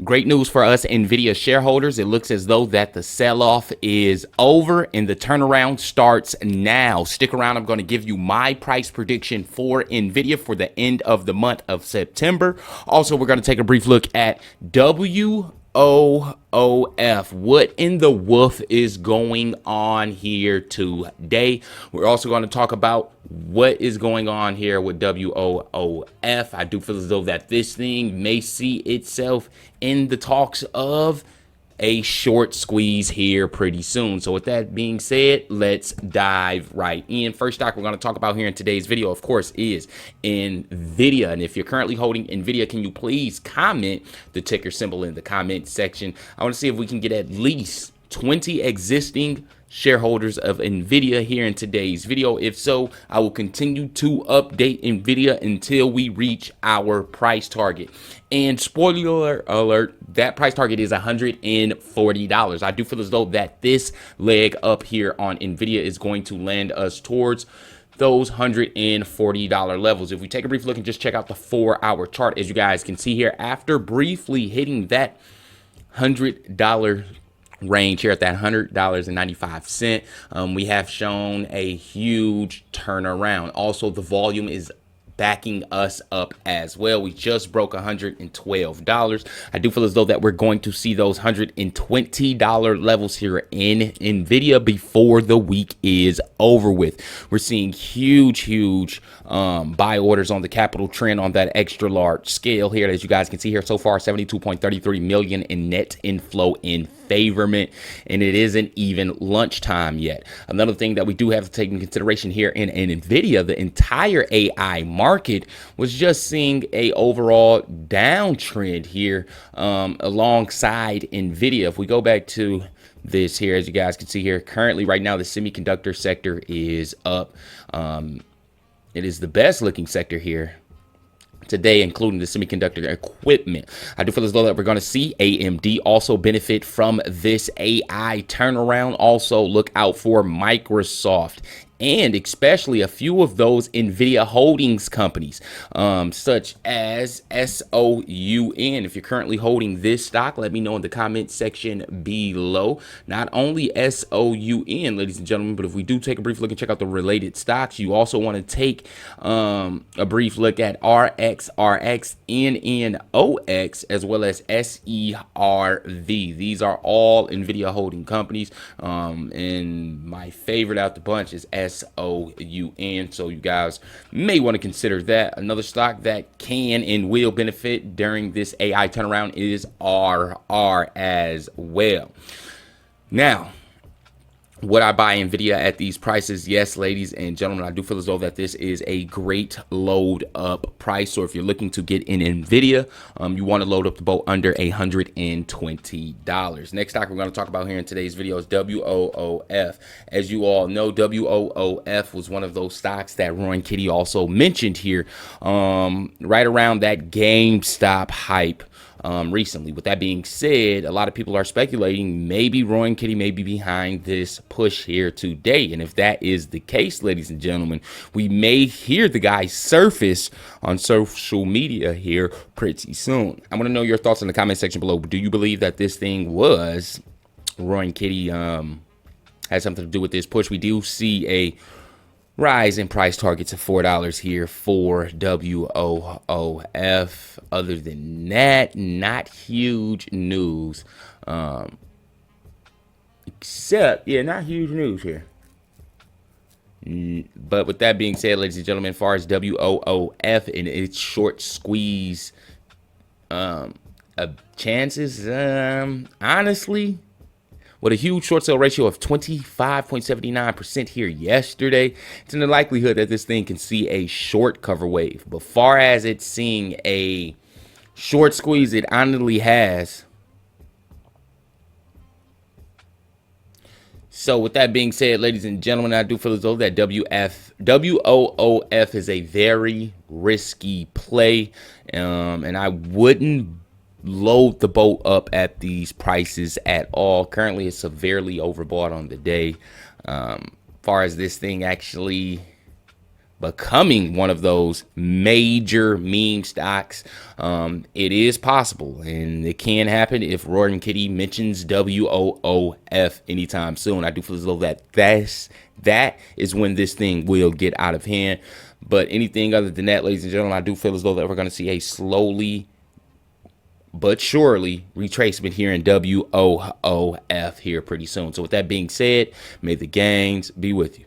Great news for us Nvidia shareholders. It looks as though that the sell-off is over and the turnaround starts now. Stick around. I'm going to give you my price prediction for Nvidia for the end of the month of September. Also, we're going to take a brief look at WOOF. What in the woof is going on here today? We're also going to talk about what is going on here with WOOF. I do feel as though that this thing may see itself in the talks of a short squeeze here pretty soon. So with that being said, let's dive right in. First stock we're going to talk about here in today's video, of course, is Nvidia. And if you're currently holding Nvidia, can you please comment the ticker symbol in the comment section? I want to see if we can get at least 20 existing shareholders of Nvidia here in today's video. If so, I will continue to update Nvidia until we reach our price target. And spoiler alert, that price target is $140. I do feel as though that this leg up here on Nvidia is going to land us towards those $140 levels. If we take a brief look and just check out the 4-hour chart, as you guys can see here, after briefly hitting that $100 range here at that $100.95, we have shown a huge turnaround. Also, the volume is backing us up as well. We just broke $112. I do feel as though that we're going to see those $120 levels here in Nvidia before the week is over with. We're seeing huge buy orders on the capital trend on that extra large scale here. As you guys can see here, so far 72.33 million in net inflow in favorment, and it isn't even lunchtime yet. Another thing that we do have to take into consideration here in Nvidia, the entire AI market was just seeing a overall downtrend here alongside Nvidia. If we go back to this here, as you guys can see here, currently right now the semiconductor sector is up. It is the best looking sector here today, including the semiconductor equipment. I do feel as though that we're going to see AMD also benefit from this AI turnaround. Also, look out for Microsoft and especially a few of those Nvidia holdings companies, such as SOUN. If you're currently holding this stock, let me know in the comment section below. Not only SOUN, ladies and gentlemen, but if we do take a brief look and check out the related stocks, you also want to take a brief look at RXRX, NNOX, as well as SERV. These are all Nvidia holding companies, and my favorite out the bunch is SOUN, so you guys may want to consider that. Another stock that can and will benefit during this AI turnaround is RR as well. Now, would I buy Nvidia at these prices? Yes, ladies and gentlemen, I do feel as though that this is a great load up price. So if you're looking to get in Nvidia, you want to load up the boat under $120. Next stock we're going to talk about here in today's video is WOOF. As you all know, WOOF was one of those stocks that Roy and Kitty also mentioned here, right around that GameStop hype. Recently. With that being said, a lot of people are speculating maybe Roy and Kitty may be behind this push here today. And if that is the case, ladies and gentlemen, we may hear the guy surface on social media here pretty soon. I want to know your thoughts in the comment section below. Do you believe that this thing was Roy and Kitty had something to do with this push? We do see a rise in price targets of $4 here for WOOF. Other than that, not huge news. Except, yeah, not huge news here. But with that being said, ladies and gentlemen, as far as WOOF and its short squeeze chances, honestly, with a huge short sale ratio of 25.79% here yesterday, it's in the likelihood that this thing can see a short cover wave. But far as it's seeing a short squeeze, it honestly has. So with that being said, ladies and gentlemen, I do feel as though that WOOF is a very risky play, and I wouldn't load the boat up at these prices at all. Currently, it's severely overbought on the day. Far as this thing actually becoming one of those major meme stocks. It is possible, and it can happen if Roaring Kitty mentions WOOF anytime soon. I do feel as though that is when this thing will get out of hand. But anything other than that, ladies and gentlemen, I do feel as though that we're going to see a slowly but surely retracement here in WOOF here pretty soon. So with that being said, may the gains be with you.